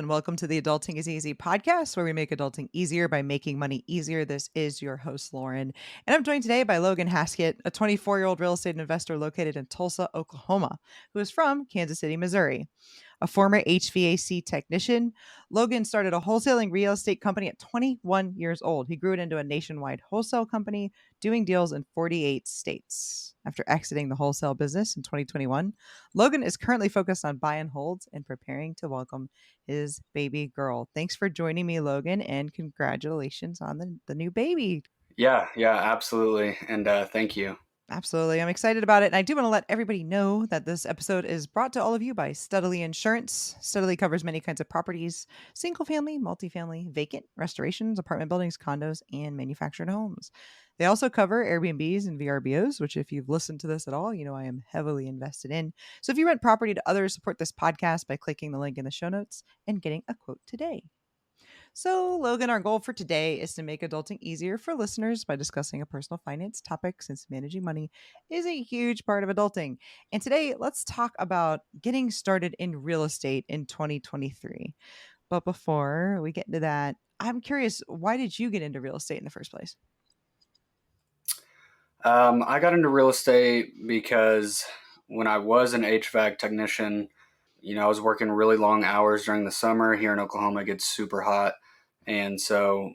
and welcome to the Adulting is Easy podcast, where we make adulting easier by making money easier. This is your host, Lauren, and I'm joined today by Logan Haskett, a 24-year-old real estate investor located in Tulsa, Oklahoma, who is from Kansas City, Missouri. A former HVAC technician, Logan started a wholesaling real estate company at 21 years old. He grew it into a nationwide wholesale company, doing deals in 48 states. After exiting the wholesale business in 2021, Logan is currently focused on buy and holds and preparing to welcome his baby girl. Thanks for joining me, Logan, and congratulations on the new baby. Yeah, absolutely. And thank you. Absolutely. I'm excited about it. And I do want to let everybody know that this episode is brought to all of you by Steadily Insurance. Steadily covers many kinds of properties: single family, multifamily, vacant, restorations, apartment buildings, condos, and manufactured homes. They also cover Airbnbs and VRBOs, which, if you've listened to this at all, you know I am heavily invested in. So if you rent property to others, support this podcast by clicking the link in the show notes and getting a quote today. So, Logan, our goal for today is to make adulting easier for listeners by discussing a personal finance topic, since managing money is a huge part of adulting. And today, let's talk about getting started in real estate in 2023. But before we get into that, I'm curious, why did you get into real estate in the first place? I got into real estate because when I was an HVAC technician, I was working really long hours during the summer. Here in Oklahoma, it gets super hot. And so,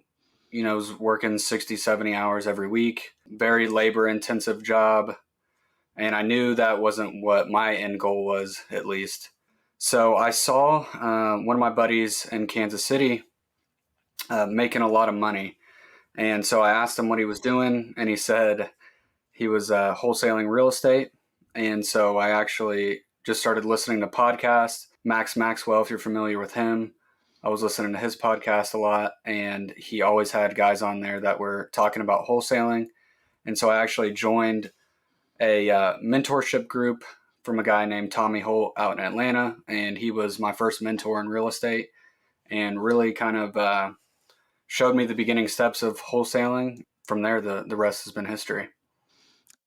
I was working 60, 70 hours every week, very labor intensive job. And I knew that wasn't what my end goal was, at least. So I saw one of my buddies in Kansas City making a lot of money. And so I asked him what he was doing, and he said he was wholesaling real estate. And so I actually just started listening to podcasts. Max Maxwell, if you're familiar with him, I was listening to his podcast a lot, and he always had guys on there that were talking about wholesaling. And so I actually joined a mentorship group from a guy named Tommy Holt out in Atlanta, and he was my first mentor in real estate and really kind of showed me the beginning steps of wholesaling. From there, the rest has been history.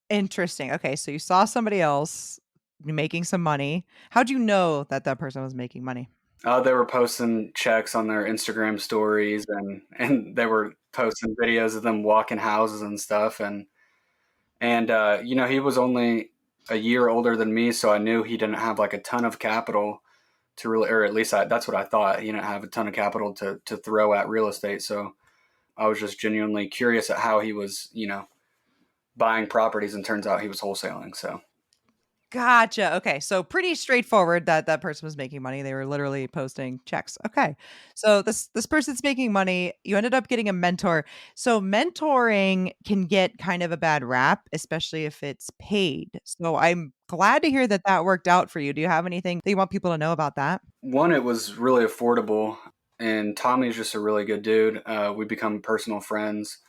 Interesting. Okay, so you saw somebody else making some money. How'd you know that that person was making money? They were posting checks on their Instagram stories, and they were posting videos of them walking houses and stuff. And he was only a year older than me, so I knew he didn't have like a ton of capital to really, or at least that's what I thought. He didn't have a ton of capital to throw at real estate. So I was just genuinely curious at how he was, buying properties, and turns out he was wholesaling. So Gotcha. Okay. So pretty straightforward that that person was making money. They were literally posting checks. Okay. So this person's making money. You ended up getting a mentor. So mentoring can get kind of a bad rap, especially if it's paid. So I'm glad to hear that that worked out for you. Do you have anything that you want people to know about that? one, it was really affordable, and Tommy's just a really good dude. We become personal friends.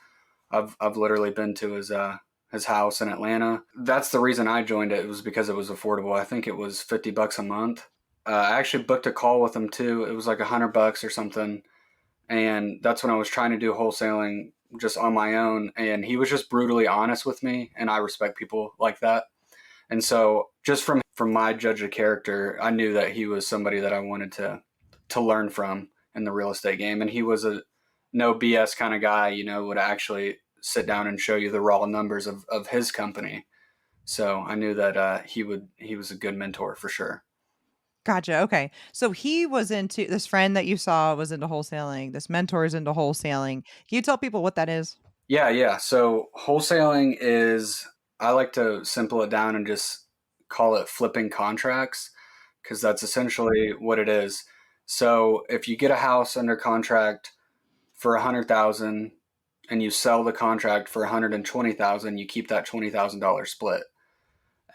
I've literally been to his house in Atlanta. That's the reason I joined it. It was because it was affordable. I think it was $50 a month. I actually booked a call with him too. It was like $100 or something, and that's when I was trying to do wholesaling just on my own. And he was just brutally honest with me, and I respect people like that. And so, just from my judge of character, I knew that he was somebody that I wanted to learn from in the real estate game. And he was a no BS kind of guy, would actually sit down and show you the raw numbers of his company. So I knew that he was a good mentor for sure. Gotcha. Okay. So he was into this friend that you saw was into wholesaling. This mentor is into wholesaling. Can you tell people what that is? Yeah. So wholesaling is, I like to simple it down and just call it flipping contracts, because that's essentially what it is. So if you get a house under contract for 100,000 and you sell the contract for 120,000, you keep that $20,000 split.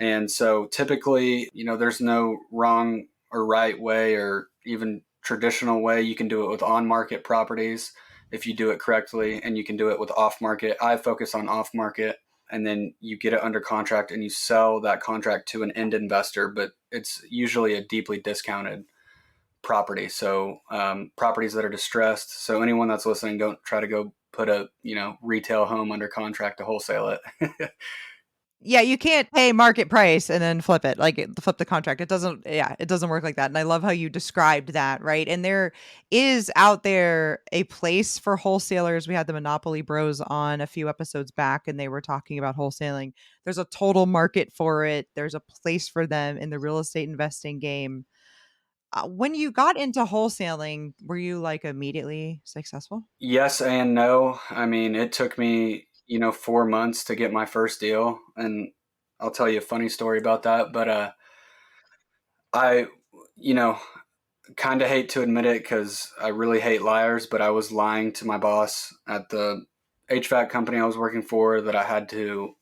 And so typically, there's no wrong or right way or even traditional way. You can do it with on-market properties if you do it correctly, and you can do it with off-market. I focus on off-market, and then you get it under contract and you sell that contract to an end investor, but it's usually a deeply discounted property. So properties that are distressed. So anyone that's listening, don't try to go put a retail home under contract to wholesale it. Yeah, you can't pay market price and then flip it, like, flip the contract. It doesn't yeah, it doesn't work like that, and I love how you described that, right? And there is out there a place for wholesalers. We had the Monopoly Bros on a few episodes back, and they were talking about wholesaling. There's a total market for it. There's a place for them in the real estate investing game. When you got into wholesaling, were you, like, immediately successful? Yes and no. I mean, it took me, 4 months to get my first deal, and I'll tell you a funny story about that. But I, you know, kind of hate to admit it because I really hate liars, but I was lying to my boss at the HVAC company I was working for that I had to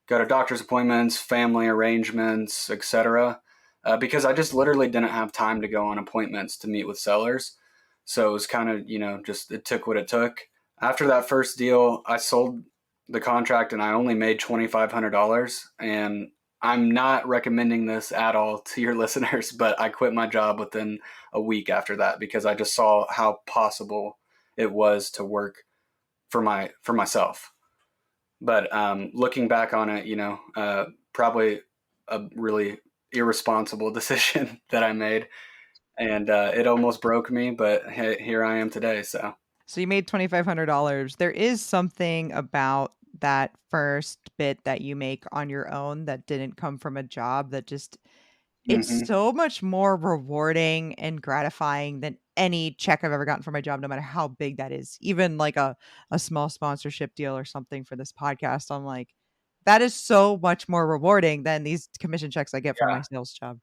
go to doctor's appointments, family arrangements, etc. Because I just literally didn't have time to go on appointments to meet with sellers. So it was kind of, just it took what it took. After that first deal, I sold the contract and I only made $2,500. And I'm not recommending this at all to your listeners, but I quit my job within a week after that because I just saw how possible it was to work for myself. But looking back on it, probably a really irresponsible decision that I made, and it almost broke me. But here I am today. So, So you made $2,500. There is something about that first bit that you make on your own that didn't come from a job that just it's hmm so much more rewarding and gratifying than any check I've ever gotten for my job, no matter how big that is. Even like a small sponsorship deal or something for this podcast. I'm like, that is so much more rewarding than these commission checks I get from yeah, my sales job.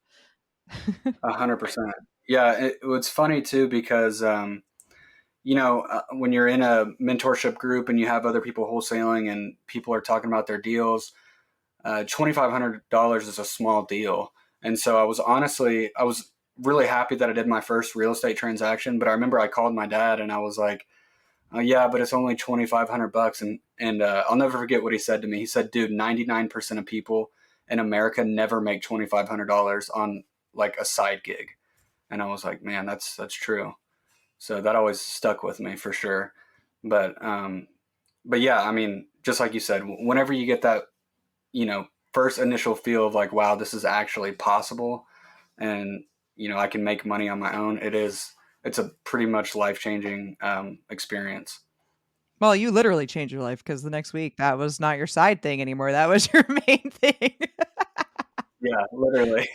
100%. Yeah, it's funny too because when you're in a mentorship group and you have other people wholesaling and people are talking about their deals, $2,500 is a small deal. And so I was really happy that I did my first real estate transaction. But I remember I called my dad and I was like, yeah, but it's only $2,500. And I'll never forget what he said to me. He said, dude, 99% of people in America never make $2,500 on like a side gig. And I was like, man, that's true. So that always stuck with me for sure. But, um, but yeah, I mean, just like you said, whenever you get that first initial feel of like, wow, this is actually possible, and I can make money on my own. It's a pretty much life changing experience. Well, you literally changed your life because the next week that was not your side thing anymore. That was your main thing. Yeah, literally.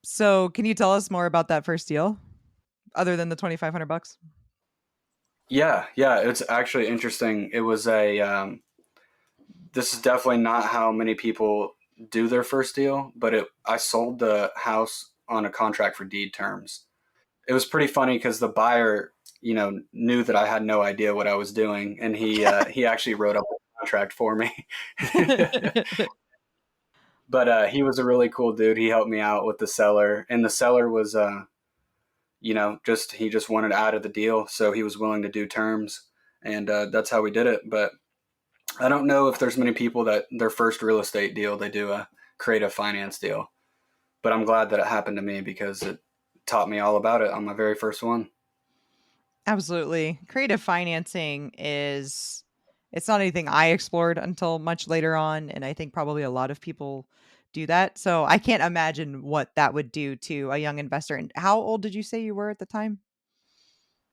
So, can you tell us more about that first deal other than the 2,500 bucks? Yeah. It's actually interesting. It was a. This is definitely not how many people do their first deal, but I sold the house on a contract for deed terms. It was pretty funny because the buyer, knew that I had no idea what I was doing, and he actually wrote up a contract for me. But he was a really cool dude. He helped me out with the seller, and the seller was, just he just wanted out of the deal, so he was willing to do terms, and that's how we did it. But I don't know if there's many people that their first real estate deal they do a creative finance deal. But I'm glad that it happened to me because it taught me all about it on my very first one. Absolutely. Creative financing is it's not anything I explored until much later on, and I think probably a lot of people do that. So, I can't imagine what that would do to a young investor. And how old did you say you were at the time?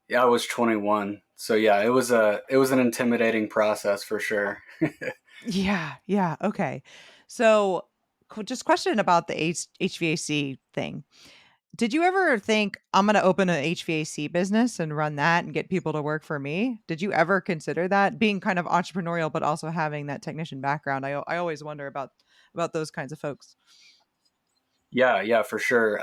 Yeah, I was 21. So yeah, it was an intimidating process for sure. Yeah, yeah, okay. So, just question about the HVAC thing. Did you ever think, "I'm gonna open a HVAC business and run that and get people to work for me?" Did you ever consider that? Being kind of entrepreneurial, but also having that technician background. I always wonder about those kinds of folks. Yeah, for sure.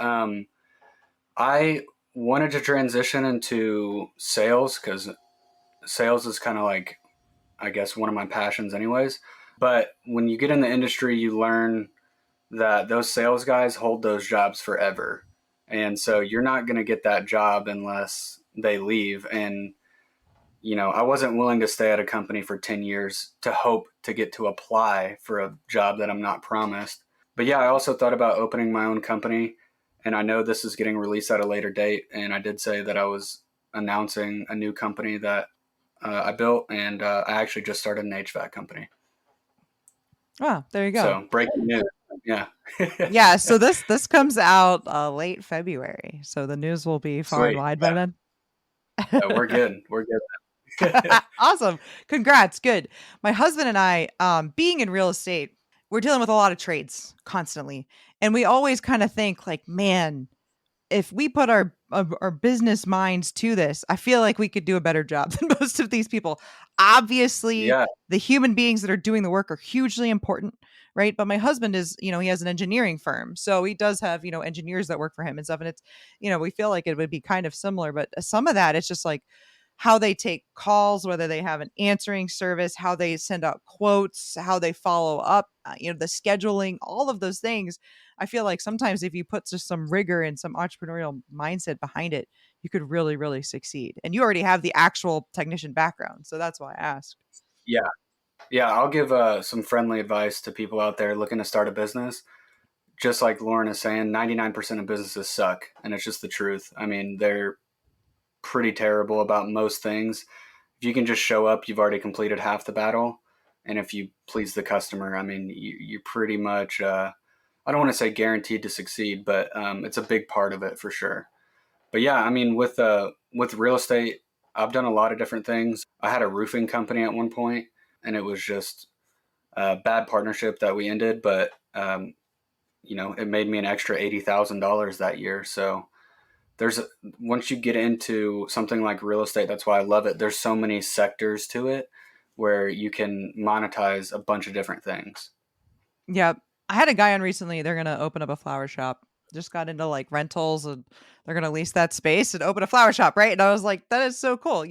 I wanted to transition into sales because sales is kind of like, I guess, one of my passions, anyways. But when you get in the industry, you learn that those sales guys hold those jobs forever. And so you're not going to get that job unless they leave. And, I wasn't willing to stay at a company for 10 years to hope to get to apply for a job that I'm not promised. But yeah, I also thought about opening my own company. And I know this is getting released at a later date. And I did say that I was announcing a new company that I built. And I actually just started an HVAC company. Oh, there you go. So breaking news. Yeah. Yeah, so this comes out late February. So the news will be far and Sweet. wide by then. Yeah, we're good. We're good. Awesome. Congrats. Good. My husband and I, being in real estate, we're dealing with a lot of trades constantly. And we always kind of think like, man, if we put our business minds to this, I feel like we could do a better job than most of these people. Obviously, Yeah. the human beings that are doing the work are hugely important, right? But my husband is, he has an engineering firm. So he does have, engineers that work for him and stuff. And it's, we feel like it would be kind of similar, but some of that it's just like how they take calls, whether they have an answering service, how they send out quotes, how they follow up, the scheduling, all of those things. I feel like sometimes if you put just some rigor and some entrepreneurial mindset behind it, you could really, really succeed. And you already have the actual technician background. So that's why I asked. Yeah. Yeah. I'll give some friendly advice to people out there looking to start a business. Just like Lauren is saying, 99% of businesses suck. And it's just the truth. I mean, they're pretty terrible about most things. If you can just show up, you've already completed half the battle. And if you please the customer, I mean, you're pretty much, I don't want to say guaranteed to succeed, but it's a big part of it for sure. But yeah, I mean, with real estate, I've done a lot of different things. I had a roofing company at one point, and it was just a bad partnership that we ended. But it made me an extra $80,000 that year. So once you get into something like real estate, that's why I love it. There's so many sectors to it where you can monetize a bunch of different things. Yeah. I had a guy on recently. They're going to open up a flower shop. Just got into like rentals and they're going to lease that space and open a flower shop. Right. And I was like, that is so cool.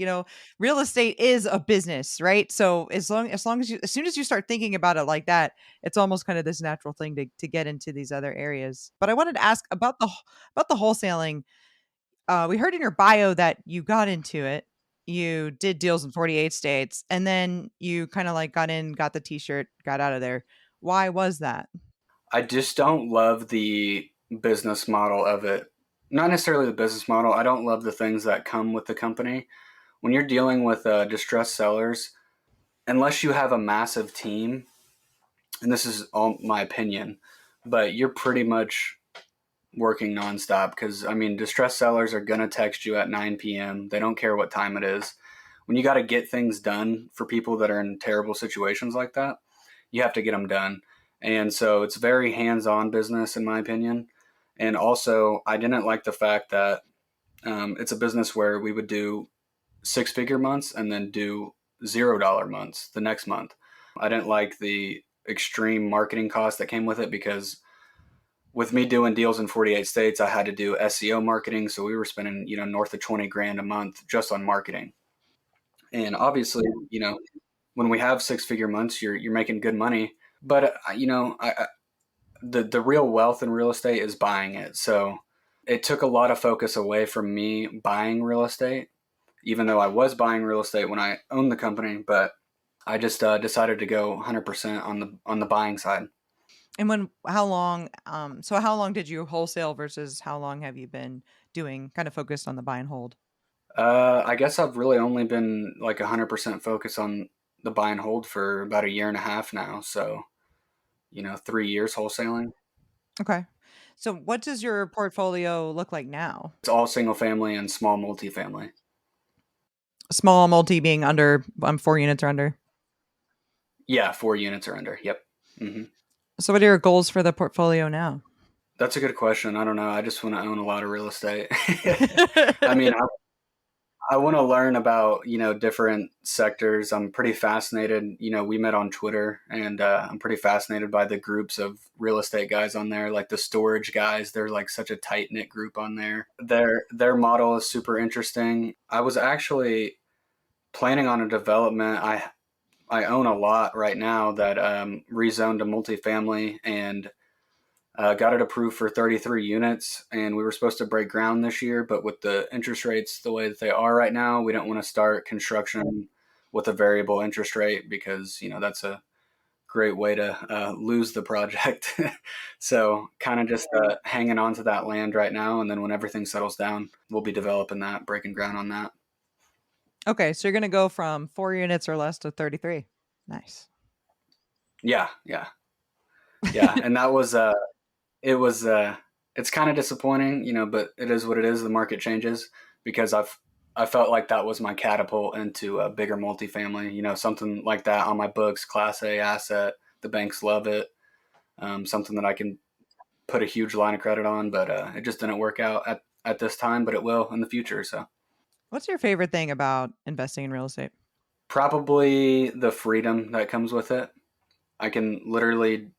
Real estate is a business. Right. So as long as as soon as you start thinking about it like that, it's almost kind of this natural thing to get into these other areas. But I wanted to ask about the wholesaling. We heard in your bio that you got into it. You did deals in 48 states and then you kind of like got in, got the t-shirt, got out of there. Why was that? I just don't love the business model of it. Not necessarily the business model. I don't love the things that come with the company. When you're dealing with distressed sellers, unless you have a massive team, and this is all my opinion, but you're pretty much working nonstop because, I mean, distressed sellers are going to text you at 9 p.m. They don't care what time it is. When you got to get things done for people that are in terrible situations like that, you have to get them done. And so it's very hands on business, in my opinion. And also, I didn't like the fact that it's a business where we would do 6-figure months and then do $0 months the next month. I didn't like the extreme marketing cost that came with it because with me doing deals in 48 states, I had to do SEO marketing. So we were spending, north of 20 grand a month just on marketing. And obviously, when we have 6-figure months, you're making good money. But, the real wealth in real estate is buying it. So it took a lot of focus away from me buying real estate, even though I was buying real estate when I owned the company. But I just decided to go 100% on the buying side. And how long did you wholesale versus how long have you been doing kind of focused on the buy and hold? I guess I've really only been like 100% focused on the buy and hold for about a year and a half now. So, 3 years wholesaling. Okay. So what does your portfolio look like now? It's all single family and small multifamily. Small multi being under 4 units or under. Yeah, 4 units or under. Yep. hmm So what are your goals for the portfolio now? That's a good question. I don't know. I just want to own a lot of real estate. I mean, I want to learn about, different sectors. I'm pretty fascinated. We met on Twitter and I'm pretty fascinated by the groups of real estate guys on there, like the storage guys. They're like such a tight knit group on there. Their model is super interesting. I was actually planning on a development. I own a lot right now that rezoned to multifamily and got it approved for 33 units, and we were supposed to break ground this year. But with the interest rates the way that they are right now, we don't want to start construction with a variable interest rate because that's a great way to lose the project. So kind of just hanging on to that land right now, and then when everything settles down, we'll be developing that, breaking ground on that. Okay, so you're going to go from 4 units or less to 33. Nice. Yeah, yeah. Yeah, and that was it was it's kind of disappointing, but it is what it is. The market changes because I felt like that was my catapult into a bigger multifamily, something like that on my books, Class A asset. The banks love it. Something that I can put a huge line of credit on, but it just didn't work out at this time, but it will in the future. So What's your favorite thing about investing in real estate? probably the freedom that comes with it. I can literally,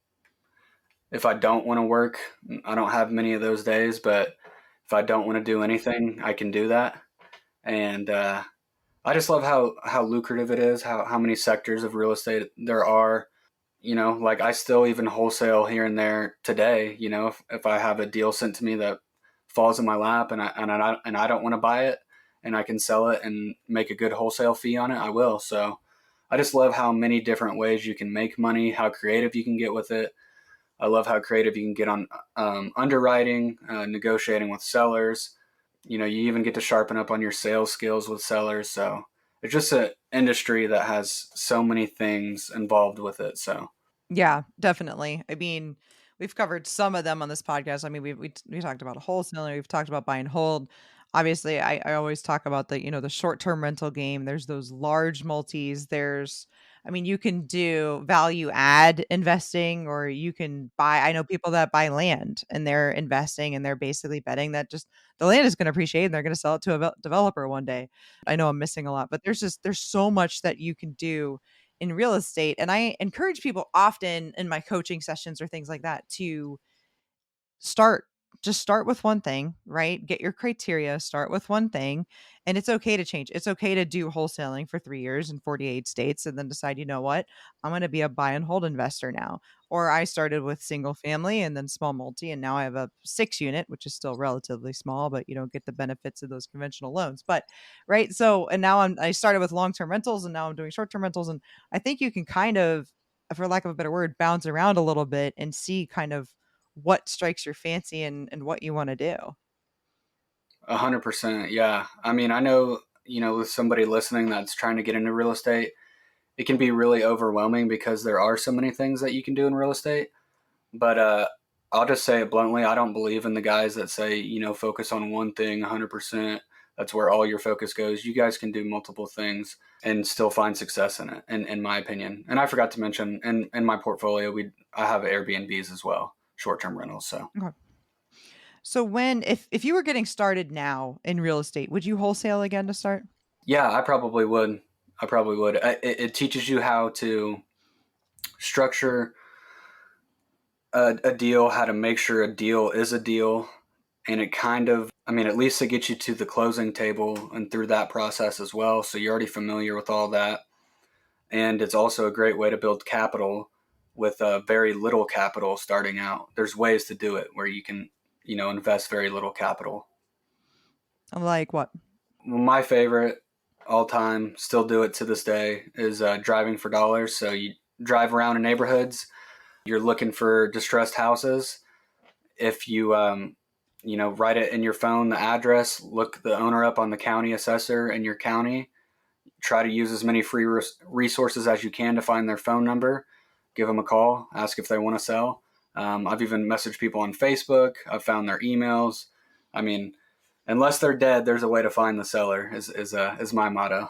if I don't want to work, I don't have many of those days, but if I don't want to do anything, I can do that. And I just love how lucrative it is, how many sectors of real estate there are. Like I still even wholesale here and there today. If I have a deal sent to me that falls in my lap and I don't want to buy it and I can sell it and make a good wholesale fee on it, I will. So I just love how many different ways you can make money, how creative you can get with it. I love how creative you can get on underwriting, negotiating with sellers. You even get to sharpen up on your sales skills with sellers. So it's just an industry that has so many things involved with it. So Yeah, definitely. I mean, we've covered some of them on this podcast. I mean, we talked about wholesaling, we've talked about buy and hold. Obviously, I always talk about the, the short-term rental game. There's those large multis. I mean, you can do value add investing or you can buy. I know people that buy land and they're investing and they're basically betting that just the land is going to appreciate and they're going to sell it to a developer one day. I know I'm missing a lot, but there's so much that you can do in real estate. And I encourage people often in my coaching sessions or things like that to start just start with one thing, right? Get your criteria, start with one thing, and it's okay to change. It's okay to do wholesaling for 3 years in 48 states and then decide, you know what? I'm going to be a buy and hold investor now. Or I started with single family and then small multi and now I have a 6 unit, which is still relatively small, but you don't get the benefits of those conventional loans. But right? So and now I started with long-term rentals and now I'm doing short-term rentals and I think you can kind of, for lack of a better word, bounce around a little bit and see kind of what strikes your fancy and what you wanna do. 100%. Yeah. I mean, I know, with somebody listening that's trying to get into real estate, it can be really overwhelming because there are so many things that you can do in real estate. But I'll just say it bluntly. I don't believe in the guys that say, focus on one thing 100%. That's where all your focus goes. You guys can do multiple things and still find success in it, in my opinion. And I forgot to mention, in my portfolio, I have Airbnbs as well, short-term rentals. So Okay. So when if you were getting started now in real estate, would you wholesale again to start? yeah, I probably would. I probably would. It teaches you how to structure a deal, how to make sure a deal is a deal, and it kind of, I mean, at least it gets you to the closing table and through that process as well. So you're already familiar with all that, and it's also a great way to build capital with very little capital starting out. There's ways to do it where you can, invest very little capital. Like what? My favorite all time, still do it to this day, is driving for dollars. So you drive around in neighborhoods, you're looking for distressed houses. If you write it in your phone, the address, look the owner up on the county assessor in your county, try to use as many free resources as you can to find their phone number, give them a call, ask if they want to sell. I've even messaged people on Facebook. I've found their emails. I mean, unless they're dead, there's a way to find the seller. Is my motto.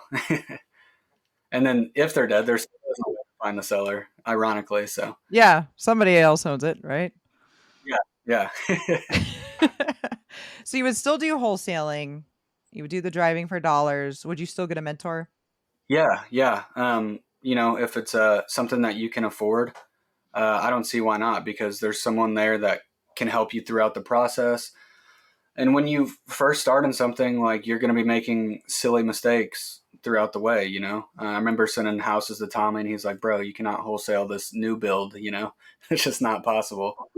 And then if they're dead, there's no way to find the seller. Ironically, so Yeah, somebody else owns it, right? yeah, yeah. So you would still do wholesaling. You would do the driving for dollars. Would you still get a mentor? Yeah, yeah. If it's something that you can afford, I don't see why not, because there's someone there that can help you throughout the process. And when you first start in something, like, you're going to be making silly mistakes throughout the way. I remember sending houses to Tommy, and he's like, "Bro, you cannot wholesale this new build. It's just not possible."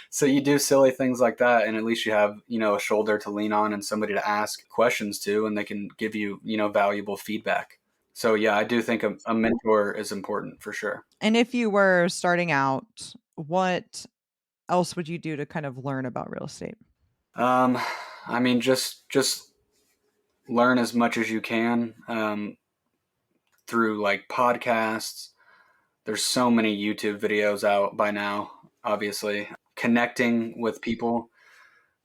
So you do silly things like that, and at least you have, a shoulder to lean on and somebody to ask questions to, and they can give you, valuable feedback. So yeah, I do think a mentor is important for sure. And if you were starting out, what else would you do to kind of learn about real estate? Um, I mean, just learn as much as you can through like podcasts, There's so many YouTube videos out by now, obviously. Connecting with people.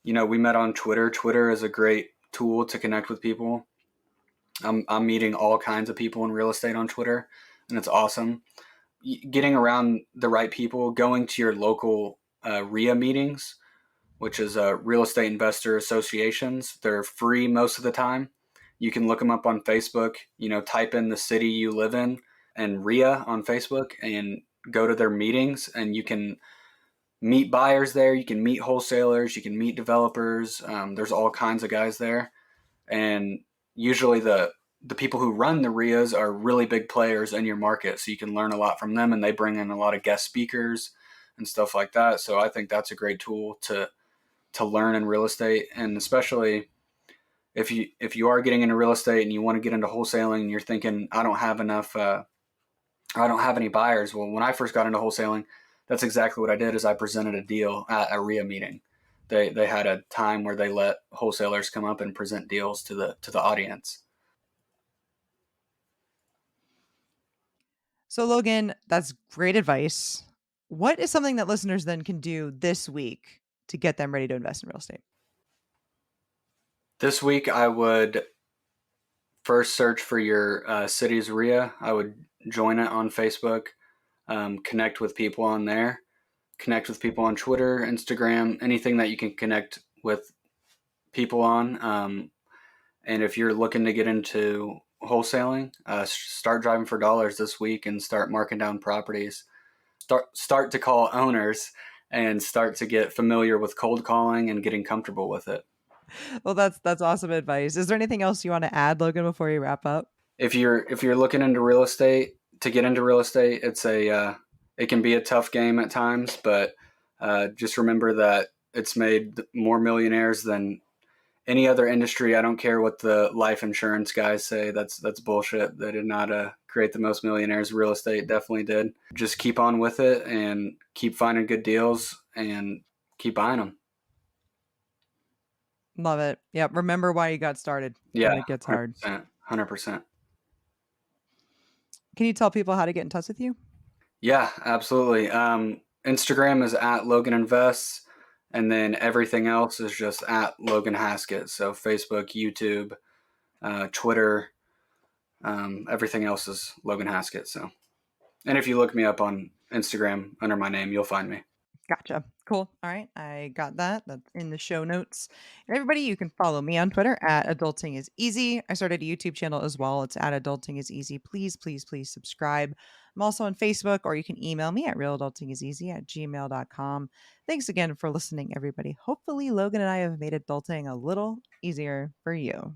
We met on Twitter. Twitter is a great tool to connect with people. I'm meeting all kinds of people in real estate on Twitter, and it's awesome. Getting around the right people, going to your local REIA meetings, which is real estate investor associations. They're free most of the time. You can look them up on Facebook. Type in the city you live in and REIA on Facebook, and go to their meetings, and you can meet buyers there. You can meet wholesalers. You can meet developers. There's all kinds of guys there, and usually the people who run the RIAs are really big players in your market, so you can learn a lot from them, and they bring in a lot of guest speakers and stuff like that. So I think that's a great tool to learn in real estate, and especially if you are getting into real estate and you want to get into wholesaling and you're thinking I don't have enough I don't have any buyers. Well, when I first got into wholesaling, that's exactly what I did. Is I presented a deal at a REIA meeting. They had a time where they let wholesalers come up and present deals to the audience. So, Logan, that's great advice. What is something that listeners then can do this week to get them ready to invest in real estate? This week, I would first search for your city's REIA. I would join it on Facebook, connect with people on there, connect with people on Twitter, Instagram, anything that you can connect with people on. And if you're looking to get into wholesaling, start driving for dollars this week and start marking down properties. Start to call owners and start to get familiar with cold calling and getting comfortable with it. Well, that's awesome advice. Is there anything else you want to add, Logan, before you wrap up? If you're looking into real estate, to get into real estate, it can be a tough game at times, but just remember that it's made more millionaires than any other industry. I don't care what the life insurance guys say. That's bullshit. They did not create the most millionaires. Real estate definitely did. Just keep on with it and keep finding good deals and keep buying them. Love it. Yeah. Remember why you got started Yeah, when it gets hard. 100%. 100%. Can you tell people how to get in touch with you? Yeah, absolutely. Instagram is at Logan Invests, and then everything else is just at Logan Haskett. So Facebook, YouTube, Twitter, everything else is Logan Haskett. So, and if you look me up on Instagram under my name, you'll find me. Gotcha. Cool. All right. I got that. That's in the show notes. And everybody, you can follow me on Twitter at Adulting is Easy. I started a YouTube channel as well. It's at Adulting is Easy. Please, please, please subscribe. I'm also on Facebook, or you can email me at realadultingiseasy@gmail.com. Thanks again for listening, everybody. Hopefully, Logan and I have made adulting a little easier for you.